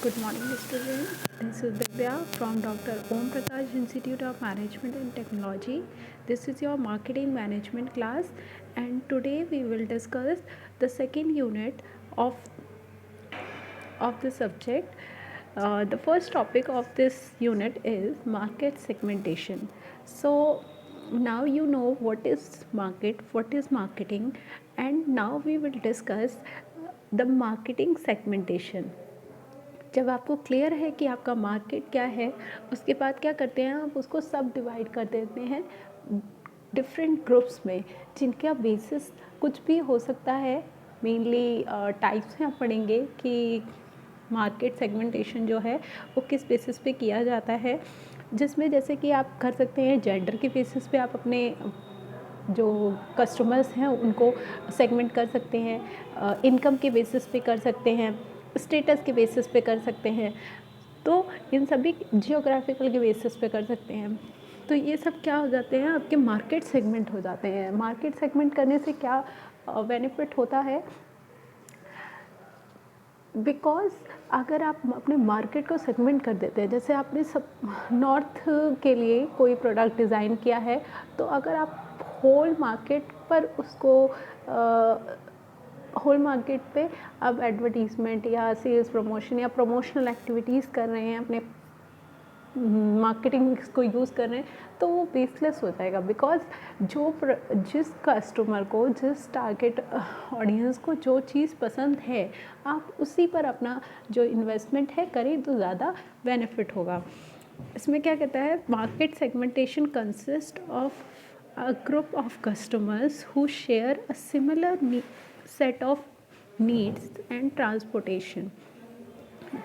Good morning, students. This is Divya from Dr. Om Prakash Institute of Management and Technology. This is your marketing management class, and today we will discuss the second unit of the subject. The first topic of this unit is market segmentation. So now you know what is market, what is marketing, and now we will discuss the marketing segmentation. जब आपको clear है कि आपका market क्या है, उसके बाद क्या करते हैं, आप उसको सब डिवाइड कर देते हैं डिफरेंट ग्रुप्स में, जिनका बेसिस कुछ भी हो सकता है। मेनली टाइप्स में आप पढ़ेंगे कि मार्केट सेगमेंटेशन जो है वो किस बेसिस पे किया जाता है, जिसमें जैसे कि आप कर सकते हैं जेंडर के बेसिस पे आप अपने जो कस्टमर्स हैं उनको सेगमेंट कर सकते हैं, इनकम के बेसिस पे कर सकते हैं, स्टेटस के बेसिस पे कर सकते हैं, तो इन सभी जियोग्राफिकल के बेसिस पे कर सकते हैं। तो ये सब क्या हो जाते हैं, आपके मार्केट सेगमेंट हो जाते हैं। मार्केट सेगमेंट करने से क्या बेनिफिट होता है, बिकॉज अगर आप अपने मार्केट को सेगमेंट कर देते हैं, जैसे आपने सब नॉर्थ के लिए कोई प्रोडक्ट डिज़ाइन किया है, तो अगर आप होल मार्केट पर उसको होल मार्केट पे अब एडवर्टीज़मेंट या सेल्स प्रमोशन या प्रमोशनल एक्टिविटीज़ कर रहे हैं, अपने मार्केटिंग को यूज़ कर रहे हैं, तो वो बेसलेस हो जाएगा। बिकॉज जिस कस्टमर को, जिस टारगेट ऑडियंस को जो चीज़ पसंद है, आप उसी पर अपना जो इन्वेस्टमेंट है करें तो ज़्यादा बेनिफिट होगा। इसमें क्या कहता है, market segmentation consist of a group of customers who share a similar set of needs and transportation।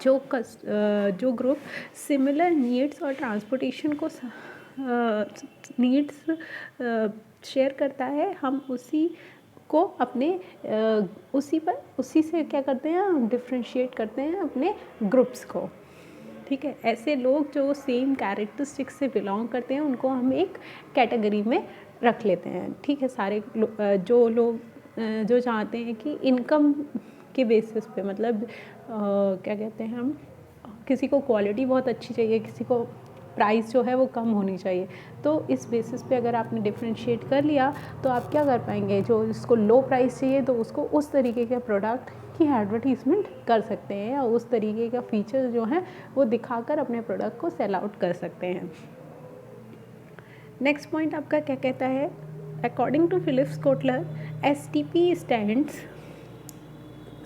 जो ग्रुप सिमिलर नीड्स और ट्रांसपोर्टेशन को नीड्स शेयर करता है, हम उसी को अपने उसी से क्या करते हैं, हम डिफ्रेंशिएट करते हैं अपने ग्रुप्स को। ठीक है, ऐसे लोग जो सेम कैरेक्टरिस्टिक्स से बिलोंग करते हैं उनको हम एक कैटेगरी में रख लेते हैं। ठीक है, सारे जो लोग जो चाहते हैं कि इनकम के बेसिस पे, मतलब क्या कहते हैं, हम किसी को क्वालिटी बहुत अच्छी चाहिए, किसी को प्राइस जो है वो कम होनी चाहिए, तो इस बेसिस पे अगर आपने डिफ्रेंशिएट कर लिया तो आप क्या कर पाएंगे, जो इसको लो प्राइस चाहिए तो उसको उस तरीके के प्रोडक्ट की एडवर्टीज़मेंट कर सकते हैं, या उस तरीके का फीचर जो है वो दिखाकर अपने प्रोडक्ट को सेल आउट कर सकते हैं। नेक्स्ट पॉइंट आपका क्या कहता है, according to Philips Kotler, STP stands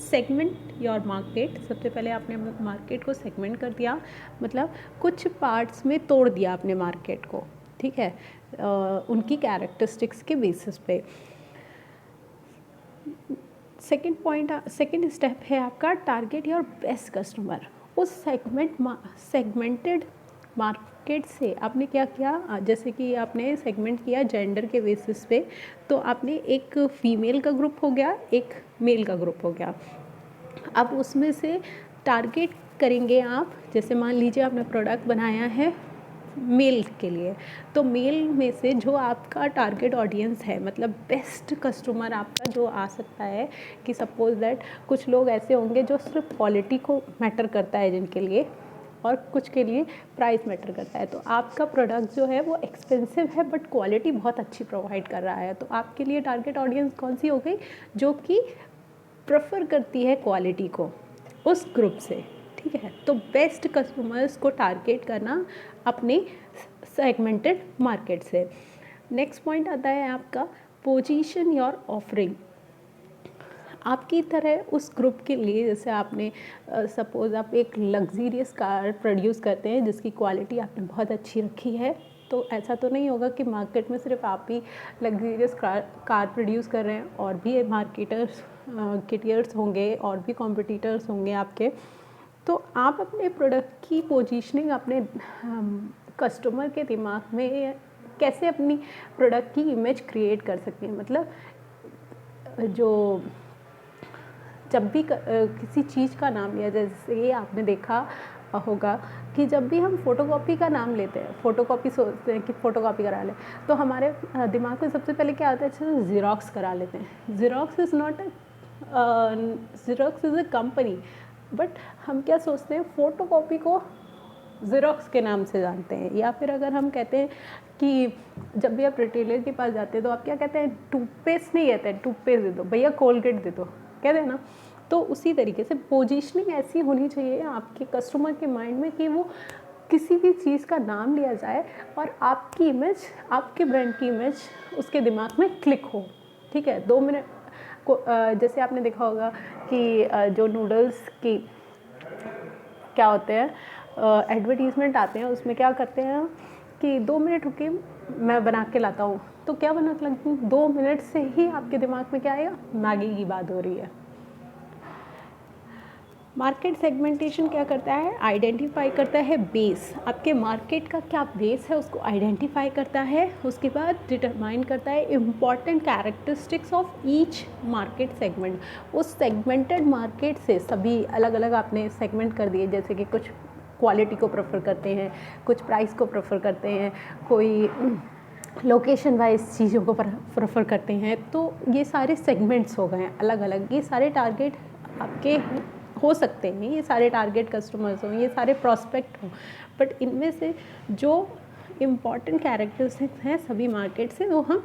segment your market. सबसे पहले आपने मार्केट को सेगमेंट कर दिया, मतलब कुछ पार्ट्स में तोड़ दिया अपने मार्केट को। ठीक है, उनकी कैरेक्टरिस्टिक्स के बेसिस पे। सेकेंड स्टेप है आपका टारगेट योर बेस्ट कस्टमर। उस सेगमेंटेड मार्केट से आपने क्या किया, जैसे कि आपने सेगमेंट किया जेंडर के बेसिस पे, तो आपने एक फीमेल का ग्रुप हो गया, एक मेल का ग्रुप हो गया। अब उसमें से टारगेट करेंगे आप, जैसे मान लीजिए आपने प्रोडक्ट बनाया है मेल के लिए, तो मेल में से जो आपका टारगेट ऑडियंस है, मतलब बेस्ट कस्टमर आपका जो आ सकता है, कि सपोज दैट कुछ लोग ऐसे होंगे जो सिर्फ क्वालिटी को मैटर करता है जिनके लिए, और कुछ के लिए प्राइस मैटर करता है। तो आपका प्रोडक्ट जो है वो एक्सपेंसिव है बट क्वालिटी बहुत अच्छी प्रोवाइड कर रहा है, तो आपके लिए टारगेट ऑडियंस कौन सी हो गई, जो कि प्रेफर करती है क्वालिटी को उस ग्रुप से। ठीक है, तो बेस्ट कस्टमर्स को टारगेट करना अपने सेगमेंटेड मार्केट से। नेक्स्ट पॉइंट आता है आपका पोजीशन योर ऑफरिंग। आपकी तरह उस ग्रुप के लिए, जैसे आपने सपोज़ आप एक लग्जीरियस कार प्रोड्यूस करते हैं जिसकी क्वालिटी आपने बहुत अच्छी रखी है, तो ऐसा तो नहीं होगा कि मार्केट में सिर्फ आप ही लग्जीरियस कार प्रोड्यूस कर रहे हैं, और भी मार्केटर्स होंगे और भी कॉम्पिटिटर्स होंगे आपके। तो आप अपने प्रोडक्ट की पोजीशनिंग अपने कस्टमर के दिमाग में कैसे अपनी प्रोडक्ट की इमेज क्रिएट कर सकते हैं, मतलब जो जब भी किसी चीज़ का नाम लिया, जैसे आपने देखा होगा कि जब भी हम फ़ोटोकॉपी का नाम लेते हैं, फ़ोटोकॉपी सोचते हैं कि फ़ोटोकॉपी करा लें, तो हमारे दिमाग में सबसे पहले क्या आता है, अच्छा ज़ेरॉक्स करा लेते हैं। Xerox is not xerox is a company, but हम क्या सोचते हैं, फ़ोटोकॉपी को ज़ेरॉक्स के नाम से जानते हैं। या फिर अगर हम कहते हैं कि जब भी आप रिटेलर के पास जाते हैं तो आप क्या कहते हैं, टूथपेस्ट नहीं कहते हैं, टूथपेस्ट दे दो भैया, कोलगेट दे दो, कहते हैं ना। तो उसी तरीके से पोजीशनिंग ऐसी होनी चाहिए आपके कस्टमर के माइंड में कि वो किसी भी चीज़ का नाम लिया जाए और आपकी इमेज, आपके ब्रांड की इमेज उसके दिमाग में क्लिक हो। ठीक है, 2 मिनट को जैसे आपने देखा होगा कि जो नूडल्स की क्या होते हैं एडवर्टीज़मेंट आते हैं, उसमें क्या करते हैं कि 2 मिनट रुके मैं बना के लाता हूँ, तो क्या बना के लाती हूँ, 2 मिनट से ही आपके दिमाग में क्या आएगा, मैगी की बात हो रही है। मार्केट सेगमेंटेशन क्या करता है, आइडेंटिफाई करता है बेस, आपके मार्केट का क्या बेस है उसको आइडेंटिफाई करता है। उसके बाद डिटरमाइन करता है important characteristics of each market segment. उस सेगमेंटेड मार्केट से सभी अलग अलग आपने सेगमेंट कर दिए, जैसे कि कुछ क्वालिटी को प्रेफर करते हैं, कुछ प्राइस को प्रेफर करते हैं, कोई लोकेशन वाइज चीज़ों को प्रेफर करते हैं। तो ये सारे सेगमेंट्स हो गए अलग अलग। ये सारे टारगेट आपके हो सकते हैं, ये सारे टारगेट कस्टमर्स हों, ये सारे प्रॉस्पेक्ट हों, बट इनमें से जो इम्पॉर्टेंट कैरेक्टरिस्टिक्स हैं सभी मार्केट से वो हम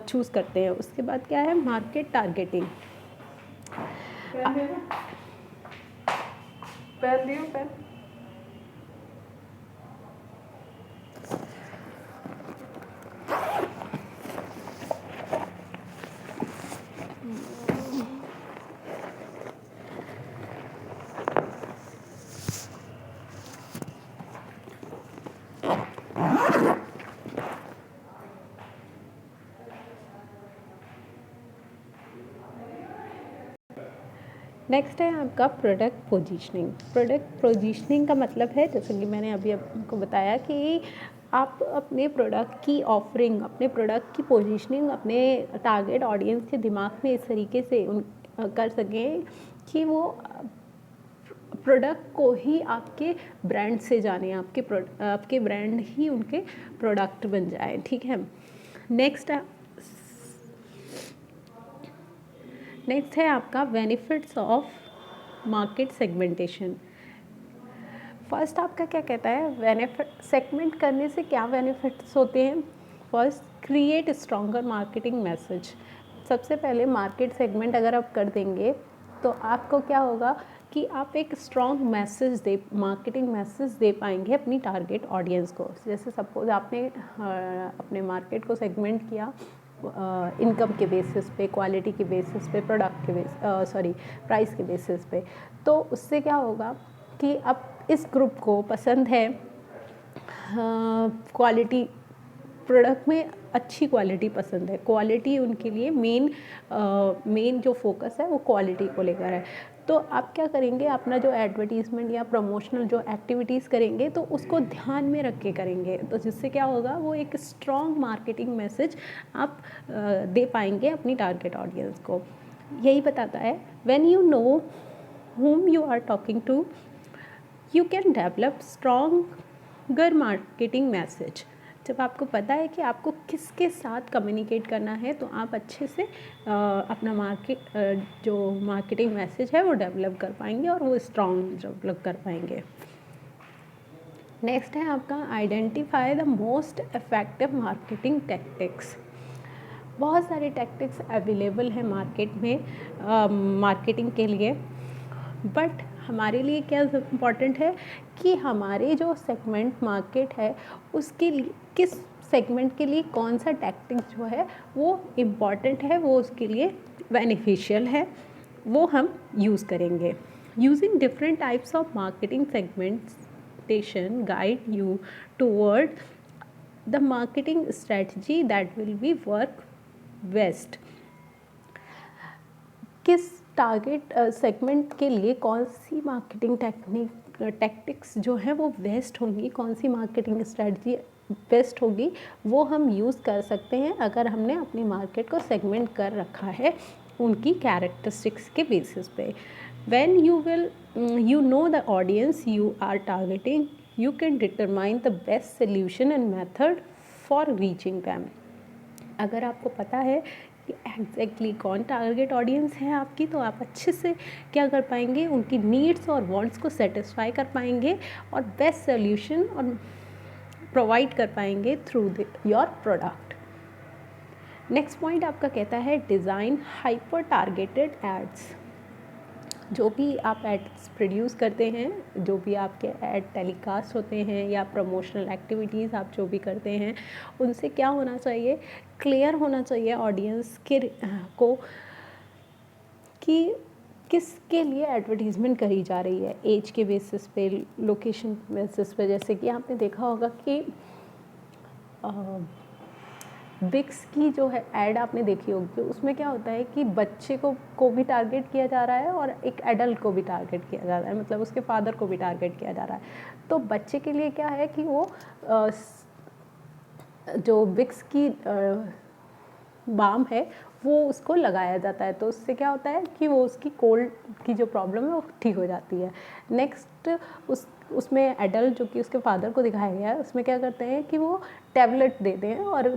चूज़ करते हैं। उसके बाद क्या है, मार्केट टारगेटिंग। पेन दियो, पेन। नेक्स्ट है आपका प्रोडक्ट पोजीशनिंग। प्रोडक्ट पोजीशनिंग का मतलब है, जैसे कि मैंने अभी आपको बताया कि आप अपने प्रोडक्ट की ऑफरिंग, अपने प्रोडक्ट की पोजीशनिंग अपने टारगेट ऑडियंस के दिमाग में इस तरीके से कर सकें कि वो प्रोडक्ट को ही आपके ब्रांड से जाने, आपके ब्रांड ही उनके प्रोडक्ट बन जाए। ठीक है, नेक्स्ट है आपका benefits of market segmentation. First आपका क्या कहता है, बेनिफिट सेगमेंट करने से क्या बेनिफिट्स होते हैं। First, create stronger marketing message. सबसे पहले मार्केट सेगमेंट अगर आप कर देंगे तो आपको क्या होगा कि आप एक स्ट्रॉन्ग मैसेज मार्केटिंग मैसेज दे पाएंगे अपनी टारगेट ऑडियंस को। जैसे सपोज आपने अपने मार्केट को सेगमेंट किया इनकम के बेसिस पे, क्वालिटी के बेसिस पे, प्रोडक्ट के प्राइस के बेसिस पे, तो उससे क्या होगा कि अब इस ग्रुप को पसंद है क्वालिटी, प्रोडक्ट में अच्छी क्वालिटी पसंद है, क्वालिटी उनके लिए मेन जो फोकस है वो क्वालिटी को लेकर है। तो आप क्या करेंगे, अपना जो एडवर्टीज़मेंट या प्रमोशनल जो एक्टिविटीज़ करेंगे तो उसको ध्यान में रख के करेंगे, तो जिससे क्या होगा, वो एक स्ट्रॉन्ग मार्केटिंग मैसेज आप दे पाएंगे अपनी टारगेट ऑडियंस को। यही बताता है, when you know whom you are talking to, you can develop stronger marketing message। जब आपको पता है कि आपको किसके साथ कम्युनिकेट करना है तो आप अच्छे से अपना जो मार्केटिंग मैसेज है वो डेवलप कर पाएंगे और वो स्ट्रॉन्ग डेवलप कर पाएंगे। नेक्स्ट है आपका identify the most effective marketing tactics. बहुत सारे टैक्टिक्स अवेलेबल हैं मार्केट में मार्केटिंग के लिए, बट हमारे लिए क्या इम्पॉर्टेंट है कि हमारे जो सेगमेंट मार्केट है उसके लिए किस सेगमेंट के लिए कौन सा टैक्टिक जो है वो इम्पॉर्टेंट है, वो उसके लिए बेनिफिशियल है, वो हम यूज़ करेंगे। Using different types of marketing segmentation guide you toward the marketing strategy that will be work best. किस टारगेट सेगमेंट के लिए कौन सी मार्केटिंग टैक्टिक्स जो है वो बेस्ट होंगी, कौन सी मार्केटिंग स्ट्रेटजी बेस्ट होगी, वो हम यूज़ कर सकते हैं अगर हमने अपनी मार्केट को सेगमेंट कर रखा है उनकी कैरेक्टरिस्टिक्स के बेसिस पे। When you know the audience you are targeting, you can determine the best solution and method for reaching them। अगर आपको पता है कि एग्जैक्टली कौन टारगेट ऑडियंस है आपकी, तो आप अच्छे से क्या कर पाएंगे, उनकी नीड्स और वांट्स को सेटिस्फाई कर पाएंगे और बेस्ट सोल्यूशन और प्रोवाइड कर पाएंगे through your product. Next point आपका कहता है डिज़ाइन हाइपर टारगेटेड एड्स। जो भी आप एड्स प्रोड्यूस करते हैं, जो भी आपके एड टेलीकास्ट होते हैं या प्रमोशनल एक्टिविटीज़ आप जो भी करते हैं, उनसे क्या होना चाहिए, क्लियर होना चाहिए ऑडियंस के को कि किसके लिए एडवर्टीज़मेंट करी जा रही है, एज के बेसिस पे, लोकेशन बेसिस पे। जैसे कि आपने देखा होगा कि विक्स की जो है ऐड आपने देखी होगी, उसमें क्या होता है कि बच्चे को भी टारगेट किया जा रहा है और एक एडल्ट को भी टारगेट किया जा रहा है, मतलब उसके फादर को भी टारगेट किया जा रहा है। तो बच्चे के लिए क्या है कि वो जो विक्स की बाम है वो उसको लगाया जाता है, तो उससे क्या होता है कि वो उसकी कोल्ड की जो प्रॉब्लम है वो ठीक हो जाती है। नेक्स्ट उसमें एडल्ट जो कि उसके फादर को दिखाया गया है, उसमें क्या करते हैं कि वो टैबलेट देते हैं और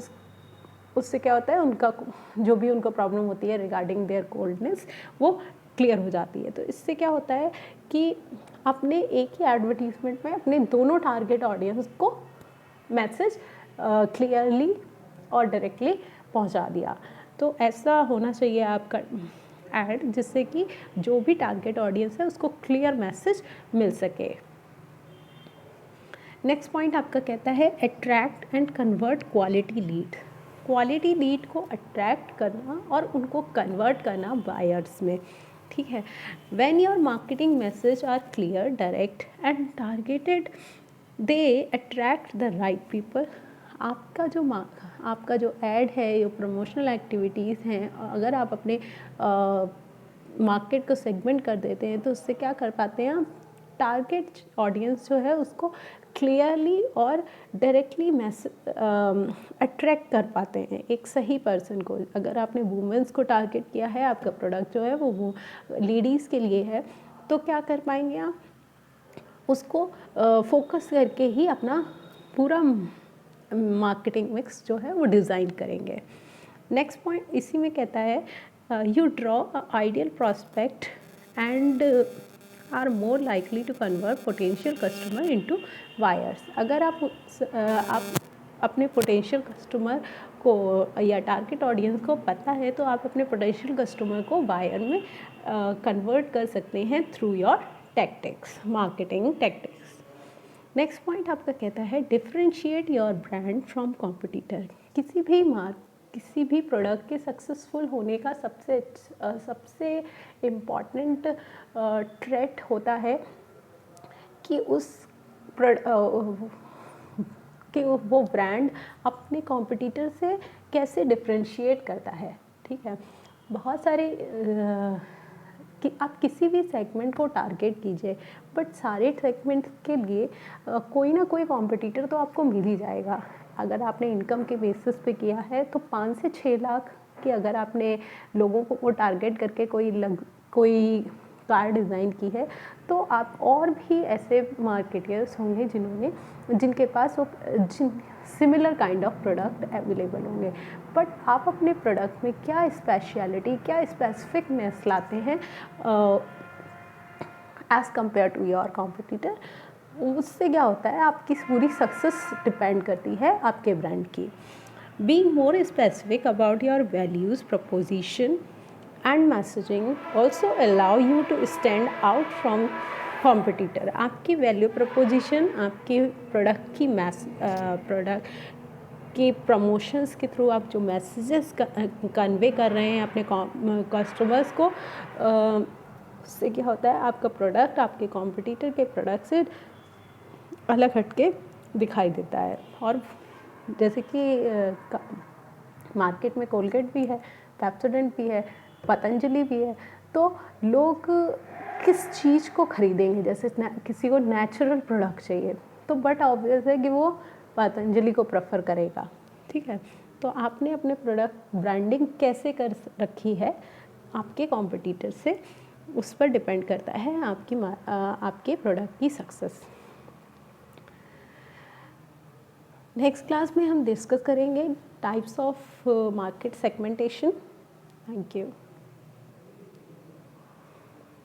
उससे क्या होता है, उनका जो भी उनको प्रॉब्लम होती है रिगार्डिंग देयर कोल्डनेस वो क्लियर हो जाती है। तो इससे क्या होता है कि आपने एक ही एडवर्टीजमेंट में अपने दोनों टारगेट ऑडियंस को मैसेज क्लियरली और डायरेक्टली पहुंचा दिया। तो ऐसा होना चाहिए आपका ऐड, जिससे कि जो भी टारगेट ऑडियंस है उसको क्लियर मैसेज मिल सके। नेक्स्ट पॉइंट आपका कहता है attract and convert quality lead. Quality lead को अट्रैक्ट करना और उनको कन्वर्ट करना बायर्स में, ठीक है। When your marketing message are clear, direct and targeted, they attract the right people. आपका जो ऐड है, जो प्रमोशनल एक्टिविटीज़ हैं, अगर आप अपने मार्केट को सेगमेंट कर देते हैं तो उससे क्या कर पाते हैं, आप टारगेट ऑडियंस जो है उसको क्लियरली और डायरेक्टली अट्रैक्ट कर पाते हैं एक सही पर्सन को। अगर आपने वुमेन्स को टारगेट किया है, आपका प्रोडक्ट जो है वो लेडीज़ के लिए है, तो क्या कर पाएंगे आप, उसको फोकस करके ही अपना पूरा मार्केटिंग मिक्स जो है वो डिज़ाइन करेंगे। नेक्स्ट पॉइंट इसी में कहता है you draw a ideal prospect and are more likely to convert potential customer into buyers. अगर आप अपने पोटेंशियल कस्टमर को या टारगेट ऑडियंस को पता है, तो आप अपने पोटेंशियल कस्टमर को बायर में कन्वर्ट कर सकते हैं through your tactics, marketing tactics. Next point आपका कहता है differentiate your brand from competitor. किसी भी प्रोडक्ट के सक्सेसफुल होने का सबसे इम्पॉर्टेंट ट्रेट होता है कि वो ब्रांड अपने कॉम्पिटिटर से कैसे डिफरेंशिएट करता है, ठीक है। बहुत सारे कि आप किसी भी सेगमेंट को टारगेट कीजिए, बट सारे सेगमेंट के लिए कोई ना कोई कॉम्पिटिटर तो आपको मिल ही जाएगा। अगर आपने इनकम के बेसिस पे किया है तो 5 से 6 लाख की अगर आपने लोगों को वो टारगेट करके कोई कार डिज़ाइन की है, तो आप और भी ऐसे मार्केटियर्स होंगे जिनके पास वो similar kind of product available होंगे। बट आप अपने प्रोडक्ट में क्या स्पेशलिटी, क्या स्पेसिफिकनेस लाते हैं as compare to your competitor, उससे क्या होता है, आपकी पूरी सक्सेस डिपेंड करती है आपके ब्रांड की। Being more specific about your values, proposition and messaging also allow you to stand out from competitor. आपकी वैल्यू प्रपोजिशन, आपके प्रोडक्ट की प्रोडक्ट के प्रमोशंस के थ्रू आप जो मैसेजेस कन्वे कर रहे हैं अपने कस्टमर्स को, उससे क्या होता है, आपका प्रोडक्ट आपके कॉम्पिटिटर के प्रोडक्ट से अलग हटके दिखाई देता है। और जैसे कि मार्केट में कोलगेट भी है, पेप्सोडेंट भी है, पतंजलि भी है, तो लोग किस चीज़ को खरीदेंगे, जैसे किसी को नेचुरल प्रोडक्ट चाहिए तो बट ऑब्वियस है कि वो पतंजलि को प्रेफर करेगा, ठीक है। तो आपने अपने प्रोडक्ट ब्रांडिंग कैसे कर रखी है आपके कॉम्पिटिटर से, उस पर डिपेंड करता है आपके प्रोडक्ट की सक्सेस। नेक्स्ट क्लास में हम डिस्कस करेंगे types of market segmentation. Thank you.